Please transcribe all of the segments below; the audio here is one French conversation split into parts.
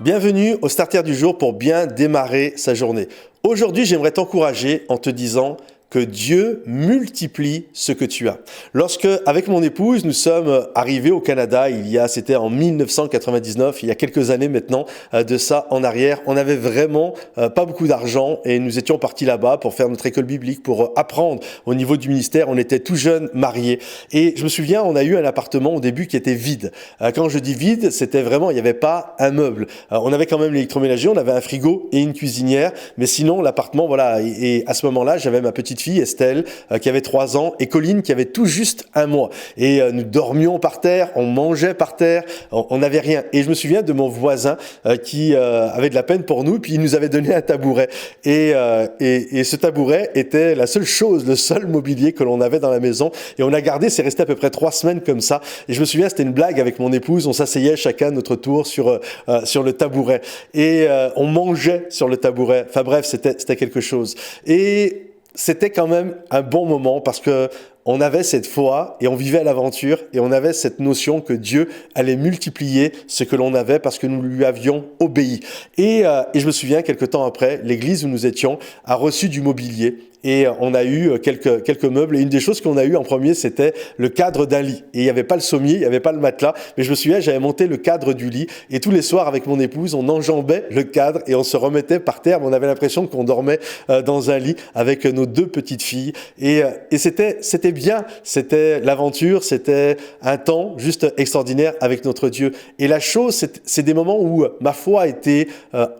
Bienvenue au Starter du jour pour bien démarrer sa journée. Aujourd'hui, j'aimerais t'encourager en te disant que Dieu multiplie ce que tu as. Lorsque, avec mon épouse, nous sommes arrivés au Canada, c'était en 1999, il y a quelques années maintenant de ça en arrière, on n'avait vraiment pas beaucoup d'argent et nous étions partis là-bas pour faire notre école biblique, pour apprendre au niveau du ministère. On était tout jeunes, mariés. Et je me souviens, on a eu un appartement au début qui était vide. Quand je dis vide, c'était vraiment, il n'y avait pas un meuble. On avait quand même l'électroménager, on avait un frigo et une cuisinière, mais sinon l'appartement, voilà. Et à ce moment-là, j'avais ma petite fille Estelle qui avait 3 ans et Colline qui avait tout juste 1 mois. Et nous dormions par terre, on mangeait par terre, on n'avait rien. Et je me souviens de mon voisin qui avait de la peine pour nous, puis il nous avait donné un tabouret. Et ce tabouret était la seule chose, le seul mobilier que l'on avait dans la maison. Et on a gardé, c'est resté à peu près 3 semaines comme ça. Et je me souviens, c'était une blague avec mon épouse, on s'asseyait chacun à notre tour sur le tabouret. Et on mangeait sur le tabouret. Enfin bref, c'était quelque chose. Et c'était quand même un bon moment parce que on avait cette foi et on vivait l'aventure et on avait cette notion que Dieu allait multiplier ce que l'on avait parce que nous lui avions obéi. Et je me souviens, quelque temps après, l'église où nous étions a reçu du mobilier. Et on a eu quelques meubles. Et une des choses qu'on a eu en premier, c'était le cadre d'un lit. Et il n'y avait pas le sommier, il n'y avait pas le matelas. Mais je me souviens, j'avais monté le cadre du lit. Et tous les soirs, avec mon épouse, on enjambait le cadre et on se remettait par terre. On avait l'impression qu'on dormait dans un lit avec nos 2 petites filles. Et c'était bien. C'était l'aventure. C'était un temps juste extraordinaire avec notre Dieu. Et la chose, c'est des moments où ma foi a été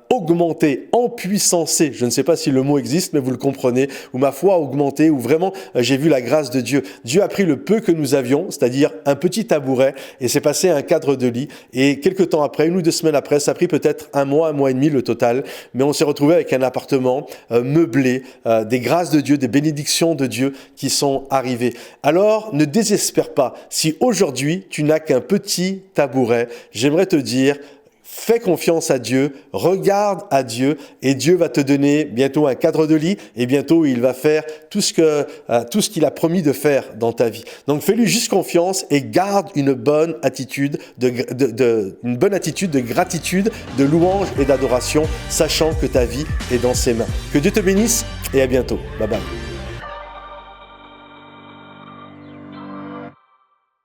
augmentée, empuissancée. Je ne sais pas si le mot existe, mais vous le comprenez. Où ma foi a augmenté, où vraiment j'ai vu la grâce de Dieu. Dieu a pris le peu que nous avions, c'est-à-dire un petit tabouret, et s'est passé un cadre de lit. Et quelques temps après, 1 ou 2 semaines après, ça a pris peut-être 1 mois, 1 mois et demi le total, mais on s'est retrouvé avec un appartement meublé, des grâces de Dieu, des bénédictions de Dieu qui sont arrivées. Alors, ne désespère pas. Si aujourd'hui, tu n'as qu'un petit tabouret, j'aimerais te dire, fais confiance à Dieu, regarde à Dieu et Dieu va te donner bientôt un cadre de lit et bientôt il va faire tout ce qu'il a promis de faire dans ta vie. Donc fais-lui juste confiance et garde une bonne attitude une bonne attitude de gratitude, de louange et d'adoration, sachant que ta vie est dans ses mains. Que Dieu te bénisse et à bientôt. Bye bye.